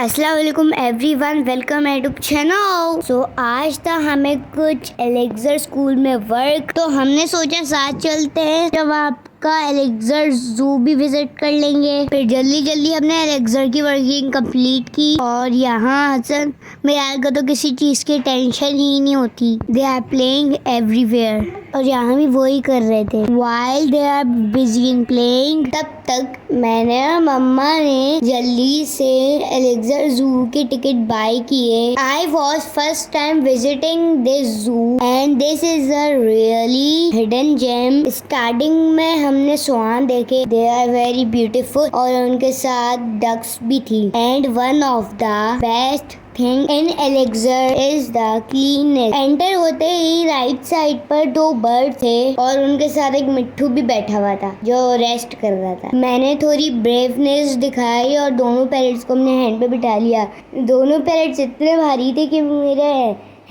अस्सलाम वालेकुम everyone, welcome YouTube channel. सो आज था हमें कुछ एलेक्सर स्कूल में वर्क, तो हमने सोचा साथ चलते हैं। जब आपका एलेक्सर जू भी विजिट कर लेंगे। फिर जल्दी जल्दी हमने एलेक्सर की वर्किंग कंप्लीट की। और यहाँ हसन मिराल को तो किसी चीज़ की टेंशन ही नहीं होती। दे आर प्लेइंग एवरीवेयर, और यहाँ भी वही कर रहे थे। While they are busy in playing, तब तक मैंने और मम्मा ने जल्दी से एलेक्सर जू के टिकट बाय किए। I was first time visiting this zoo and this is a really hidden gem. Starting में हमने स्वान देखे, दे आर वेरी ब्यूटीफुल, और उनके साथ डक्स भी थी। And one of the best thing in Elixir is the cleanness. Enter होते ही राइट साइड पर दो बर्ड थे और उनके साथ एक मिट्ठू भी बैठा हुआ था जो रेस्ट कर रहा था। मैंने थोड़ी ब्रेवनेस दिखाई और दोनों पैरेट्स को अपने हैंड पे बिठा लिया। दोनों पैरेट्स इतने भारी थे कि मेरा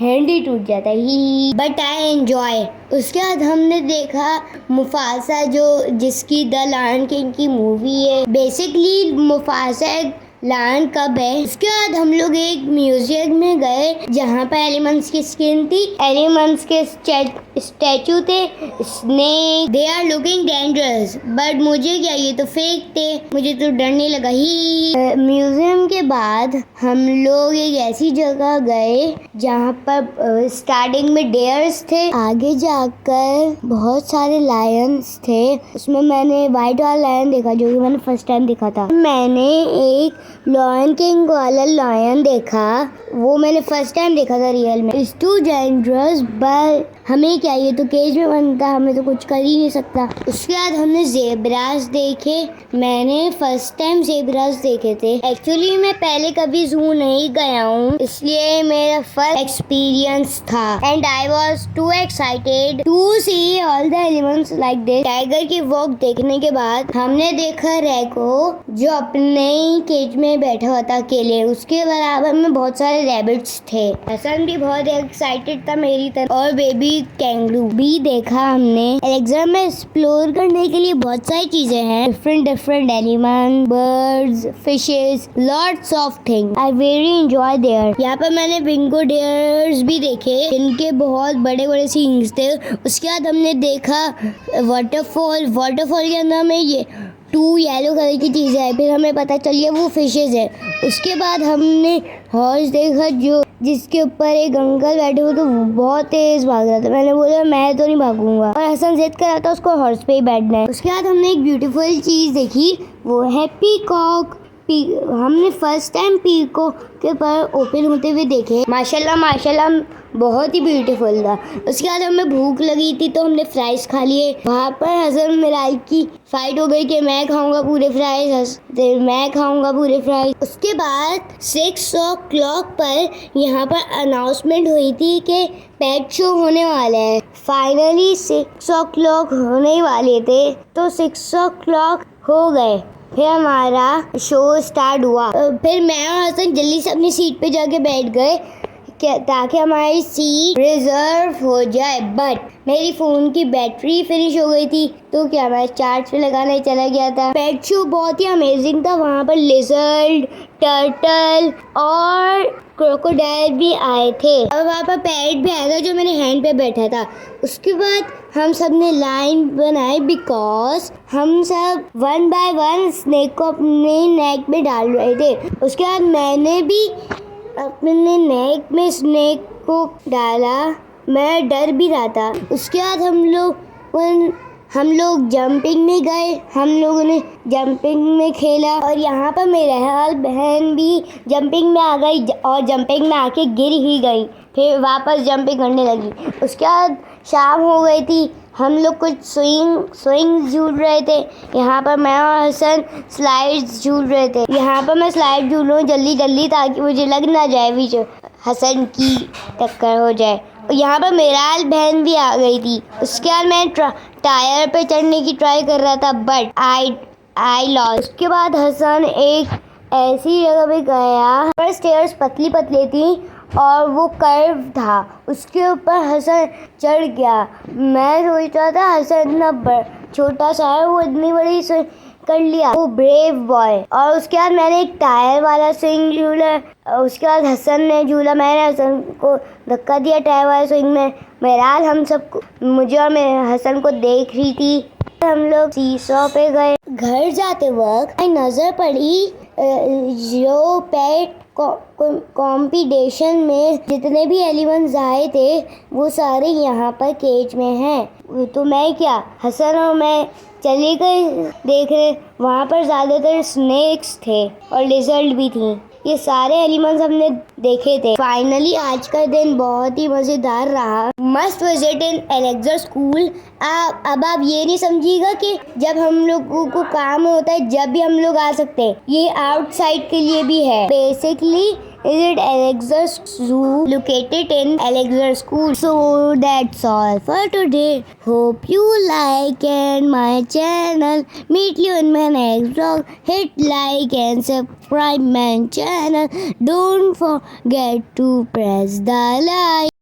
हैंड ही टूट जाता ही, बट आई एंजॉय। उसके बाद हमने देखा मुफासा, जो जिसकी द लायन किंग की मूवी है। बेसिकली मुफासा एक लायन कब है। उसके बाद हम लोग एक म्यूजियम में गए जहाँ पर एनिमल्स की स्किन थी, एनिमल्स के स्टैचू थे, snake. They are looking dangerous, but मुझे क्या, ये तो फेक थे, मुझे तो डर नहीं लगा ही। म्यूजियम के बाद हम लोग एक ऐसी जगह गए जहाँ पर स्टार्टिंग में डेयर्स थे, आगे जाकर बहुत सारे लायंस थे। उसमें मैंने व्हाइट वाला लायन देखा जो कि मैंने फर्स्ट टाइम देखा था। मैंने एक लायन किंग वाला लायन देखा, वो मैंने फर्स्ट टाइम देखा था रियल में। इट्स टू डेंजरस, बट हमें क्या, ये तो केज में बनता, हमें तो कुछ कर ही नहीं सकता। उसके बाद हमने ज़ेब्रास देखे। मैंने फर्स्ट टाइम ज़ेब्रास देखे थे। एक्चुअली मैं पहले कभी जू नहीं गया हूँ, इसलिए मेरा फर्स्ट एक्सपीरियंस था। And I was too excited to see all the animals like this. Tiger की वॉक देखने के बाद हमने देखा रैको, जो अपने ही केज में बैठा हुआ था अकेले। उसके बराबर में बहुत सारे रैबिट्स थे। हसन भी बहुत एक्साइटेड था मेरी तरह, और बेबी कैंगरू भी देखा हमने। एलेक्सर में एक्सप्लोर करने के लिए बहुत सारी चीजें हैं, different animal, birds, fishes, lots of thing. I very enjoy there. यहाँ पर मैंने बिंगो डेयर्स भी देखे जिनके बहुत बड़े बड़े सींग्स थे। उसके बाद हमने देखा वाटरफॉल के अंदर हमें ये 2 येलो कलर की चीज़ें आई, फिर हमें पता चली वो फिशेज है। उसके बाद हमने हॉर्स देखा जो जिसके ऊपर एक अंकल बैठे हुए, तो बहुत तेज भाग रहा था। मैंने बोला मैं तो नहीं भागूंगा, और हसन जिद कर रहा था उसको हॉर्स पे ही बैठना है। उसके बाद हमने एक ब्यूटीफुल चीज़ देखी, वो है पीकॉक। हमने फर्स्ट टाइम पीकॉक के पर ओपन होते हुए देखे। माशाल्लाह बहुत ही ब्यूटीफुल था। उसके बाद हमें भूख लगी थी तो हमने फ्राइज खा लिए। वहाँ पर हसन मिराल की फाइट हो गई कि मैं खाऊंगा पूरे फ्राइज, मैं खाऊंगा पूरे फ्राइज। उसके बाद 6 o'clock पर यहाँ पर अनाउंसमेंट हुई थी कि पेट शो होने वाला है। फाइनली 6 o'clock होने वाले थे, तो 6 o'clock हो गए। फिर हमारा शो स्टार्ट हुआ। फिर मैं और हसन जल्दी से अपनी सीट पे जाके बैठ गए ताकि हमारी सीट रिजर्व हो जाए। बट मेरी फ़ोन की बैटरी फिनिश हो गई थी, तो क्या मैं चार्ज पे लगाने चला गया था। पेट शो बहुत ही अमेजिंग था। वहाँ पर लिजर्ड, टर्टल और क्रोकोडाइल भी आए थे, और वहाँ पर पैरट भी आया था जो मेरे हैंड पे बैठा था। उसके बाद हम सब ने लाइन बनाई, बिकॉज हम सब 1 by 1 स्नेक को अपने नेक में डाल रहे थे। उसके बाद मैंने भी अपने नेक में स्नेक को डाला, मैं डर भी रहा था। उसके बाद हम लोग जंपिंग में गए, हम लोगों ने जंपिंग में खेला, और यहाँ पर मेरी बहन भी जंपिंग में आ गई और जंपिंग में आके गिर ही गई, फिर वापस जंपिंग करने लगी। उसके बाद शाम हो गई थी, हम लोग कुछ स्विंग झूल रहे थे। यहाँ पर मैं और हसन स्लाइड्स झूल रहे थे। यहाँ पर मैं स्लाइड झूल रहा हूँ जल्दी ताकि मुझे लग ना जाए भी हसन की टक्कर हो जाए। यहाँ पर मेराल बहन भी आ गई थी। उसके बाद मैं टायर पे चढ़ने की ट्राई कर रहा था, बट आई लॉस्ट। उसके बाद हसन एक ऐसी जगह पे गया पर स्टेयर्स पतली थी और वो कर्व था, उसके ऊपर हसन चढ़ गया। मैं सोच रहा था हसन इतना छोटा सा है, वो इतनी बड़ी कर लिया, वो ब्रेव बॉय। और उसके बाद मैंने एक टायर वाला स्विंग झूला, उसके बाद हसन ने झूला, मैंने हसन को धक्का दिया टायर वाले स्विंग में। बहरहाल हम सबको, मुझे और मैं हसन को देख रही थी। हम लोग सीसॉ पे गए। घर जाते वक्त नजर पड़ी जो पेट कंपटीशन में जितने भी एलिमेंट्स आए थे वो सारे यहाँ पर केज में हैं। तो मैं क्या, हसन और मैं चले गए देखने। वहाँ पर ज़्यादातर स्नेक्स थे और लिजर्ड भी थी। ये सारे एनिमल्स हमने देखे थे। फाइनली आज का दिन बहुत ही मज़ेदार रहा। Must visit in elixir school. अब आप ये नहीं समझिएगा कि जब हम लोगों को काम होता है जब भी हम लोग आ सकते हैं, ये आउटसाइड के लिए भी है। Basically visit Alexander Zoo located in Alexander School. So that's all for today. Hope you like and my channel. Meet you in my next vlog. Hit like and subscribe my channel. Don't forget to press the like.